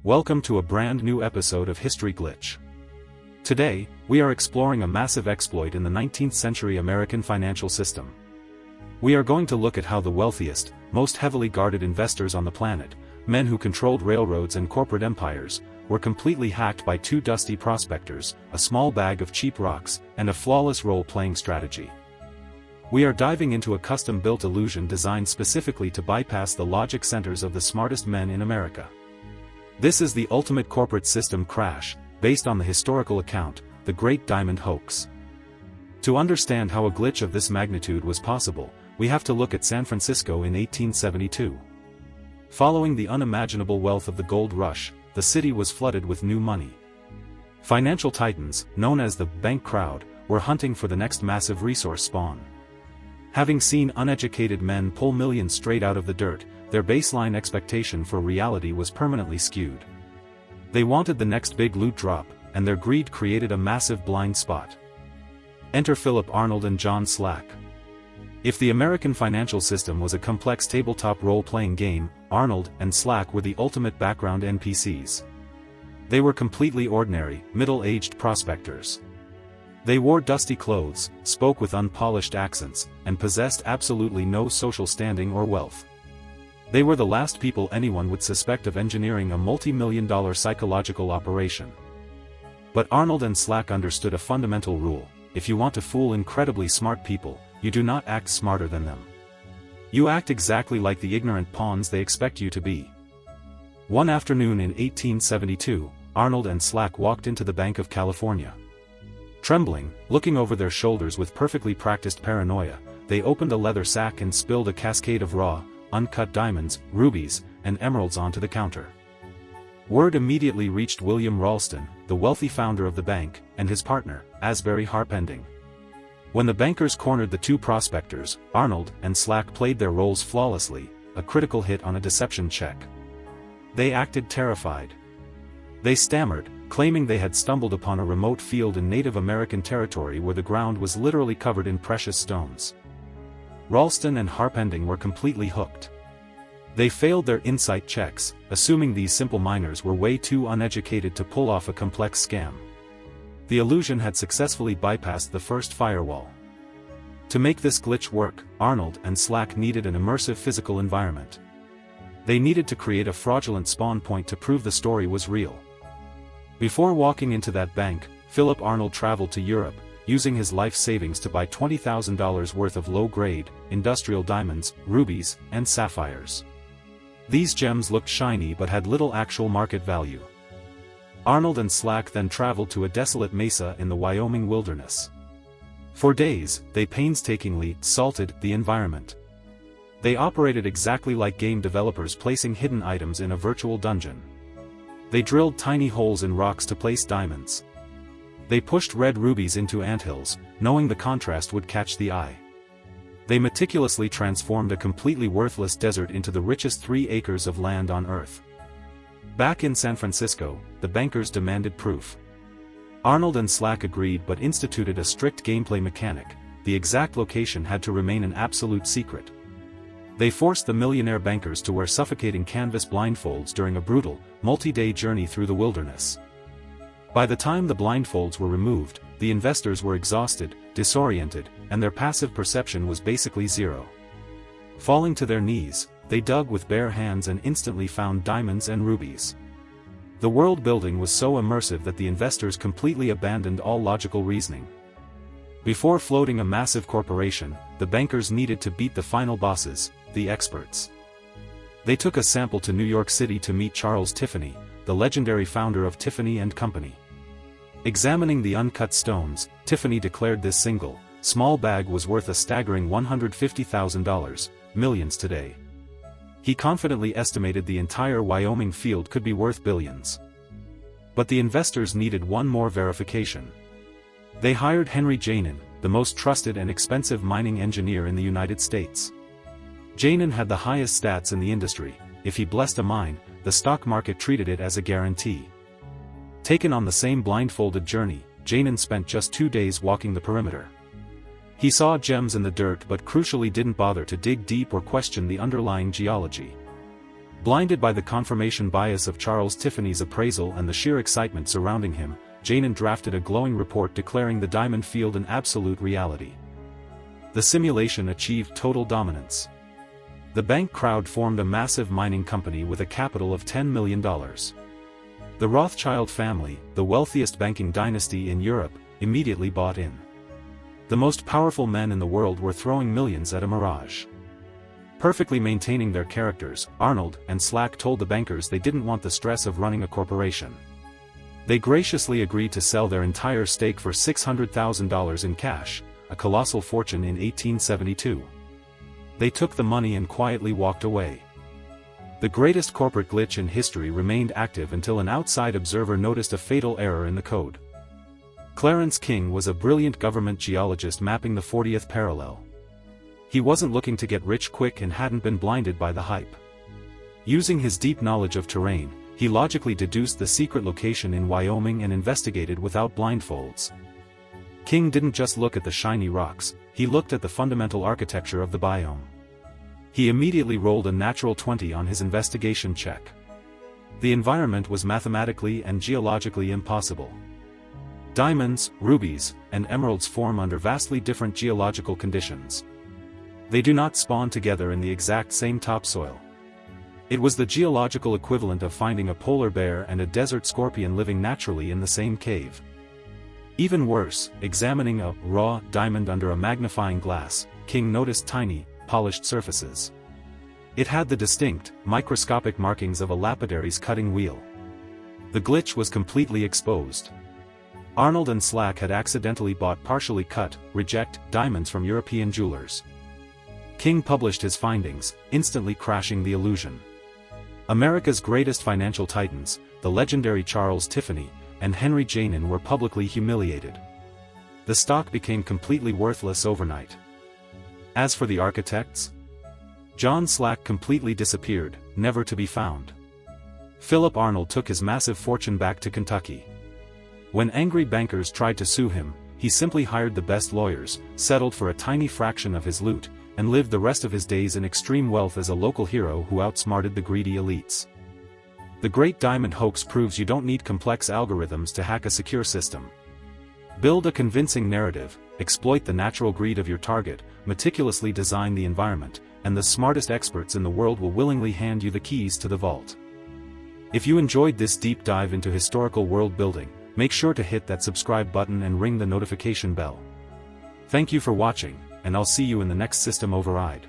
Welcome to a brand new episode of History Glitch. Today, we are exploring a massive exploit in the 19th century American financial system. We are going to look at how the wealthiest, most heavily guarded investors on the planet, men who controlled railroads and corporate empires, were completely hacked by two dusty prospectors, a small bag of cheap rocks, and a flawless role-playing strategy. We are diving into a custom-built illusion designed specifically to bypass the logic centers of the smartest men in America. This is the ultimate corporate system crash, based on the historical account, the Great Diamond Hoax. To understand how a glitch of this magnitude was possible, we have to look at San Francisco in 1872. Following the unimaginable wealth of the gold rush, the city was flooded with new money. Financial titans, known as the bank crowd, were hunting for the next massive resource spawn. Having seen uneducated men pull millions straight out of the dirt, their baseline expectation for reality was permanently skewed. They wanted the next big loot drop, and their greed created a massive blind spot. Enter Philip Arnold and John Slack. If the American financial system was a complex tabletop role-playing game, Arnold and Slack were the ultimate background NPCs. They were completely ordinary, middle-aged prospectors. They wore dusty clothes, spoke with unpolished accents, and possessed absolutely no social standing or wealth. They were the last people anyone would suspect of engineering a multi-million-dollar psychological operation. But Arnold and Slack understood a fundamental rule: if you want to fool incredibly smart people, you do not act smarter than them. You act exactly like the ignorant pawns they expect you to be. One afternoon in 1872, Arnold and Slack walked into the Bank of California. Trembling, looking over their shoulders with perfectly practiced paranoia, they opened a leather sack and spilled a cascade of raw, uncut diamonds, rubies, and emeralds onto the counter. Word immediately reached William Ralston, the wealthy founder of the bank, and his partner, Asbury Harpending. When the bankers cornered the two prospectors, Arnold and Slack played their roles flawlessly, a critical hit on a deception check. They acted terrified. They stammered, claiming they had stumbled upon a remote field in Native American territory where the ground was literally covered in precious stones. Ralston and Harpending were completely hooked. They failed their insight checks, assuming these simple miners were way too uneducated to pull off a complex scam. The illusion had successfully bypassed the first firewall. To make this glitch work, Arnold and Slack needed an immersive physical environment. They needed to create a fraudulent spawn point to prove the story was real. Before walking into that bank, Philip Arnold traveled to Europe, using his life savings to buy $20,000 worth of low-grade, industrial diamonds, rubies, and sapphires. These gems looked shiny but had little actual market value. Arnold and Slack then traveled to a desolate mesa in the Wyoming wilderness. For days, they painstakingly salted the environment. They operated exactly like game developers placing hidden items in a virtual dungeon. They drilled tiny holes in rocks to place diamonds. They pushed red rubies into anthills, knowing the contrast would catch the eye. They meticulously transformed a completely worthless desert into the richest 3 acres of land on Earth. Back in San Francisco, the bankers demanded proof. Arnold and Slack agreed but instituted a strict gameplay mechanic: the exact location had to remain an absolute secret. They forced the millionaire bankers to wear suffocating canvas blindfolds during a brutal, multi-day journey through the wilderness. By the time the blindfolds were removed, the investors were exhausted, disoriented, and their passive perception was basically zero. Falling to their knees, they dug with bare hands and instantly found diamonds and rubies. The world building was so immersive that the investors completely abandoned all logical reasoning. Before floating a massive corporation, the bankers needed to beat the final bosses, the experts. They took a sample to New York City to meet Charles Tiffany, the legendary founder of Tiffany Co. Examining the uncut stones, Tiffany declared this single, small bag was worth a staggering $150,000, millions today. He confidently estimated the entire Wyoming field could be worth billions. But the investors needed one more verification. They hired Henry Janin, the most trusted and expensive mining engineer in the United States. Janin had the highest stats in the industry. If he blessed a mine, the stock market treated it as a guarantee. Taken on the same blindfolded journey, Janin spent just 2 days walking the perimeter. He saw gems in the dirt but crucially didn't bother to dig deep or question the underlying geology. Blinded by the confirmation bias of Tiffany's appraisal and the sheer excitement surrounding him, Jane drafted a glowing report declaring the diamond field an absolute reality. The simulation achieved total dominance. The bank crowd formed a massive mining company with a capital of $10 million. The Rothschild family, the wealthiest banking dynasty in Europe, immediately bought in. The most powerful men in the world were throwing millions at a mirage. Perfectly maintaining their characters, Arnold and Slack told the bankers they didn't want the stress of running a corporation. They graciously agreed to sell their entire stake for $600,000 in cash, a colossal fortune in 1872. They took the money and quietly walked away. The greatest corporate glitch in history remained active until an outside observer noticed a fatal error in the code. Clarence King was a brilliant government geologist mapping the 40th parallel. He wasn't looking to get rich quick and hadn't been blinded by the hype. Using his deep knowledge of terrain, he logically deduced the secret location in Wyoming and investigated without blindfolds. King didn't just look at the shiny rocks, he looked at the fundamental architecture of the biome. He immediately rolled a natural 20 on his investigation check. The environment was mathematically and geologically impossible. Diamonds, rubies, and emeralds form under vastly different geological conditions. They do not spawn together in the exact same topsoil. It was the geological equivalent of finding a polar bear and a desert scorpion living naturally in the same cave. Even worse, examining a raw diamond under a magnifying glass, King noticed tiny, polished surfaces. It had the distinct, microscopic markings of a lapidary's cutting wheel. The glitch was completely exposed. Arnold and Slack had accidentally bought partially cut, reject, diamonds from European jewelers. King published his findings, instantly crashing the illusion. America's greatest financial titans, the legendary Tiffany and Henry Janin, were publicly humiliated. The stock became completely worthless overnight. As for the architects, John Slack completely disappeared, never to be found. Philip Arnold took his massive fortune back to Kentucky. When angry bankers tried to sue him, he simply hired the best lawyers, settled for a tiny fraction of his loot, and lived the rest of his days in extreme wealth as a local hero who outsmarted the greedy elites. The Great Diamond Hoax proves you don't need complex algorithms to hack a secure system. Build a convincing narrative, exploit the natural greed of your target, meticulously design the environment, and the smartest experts in the world will willingly hand you the keys to the vault. If you enjoyed this deep dive into historical world building, make sure to hit that subscribe button and ring the notification bell. Thank you for watching, and I'll see you in the next System Override.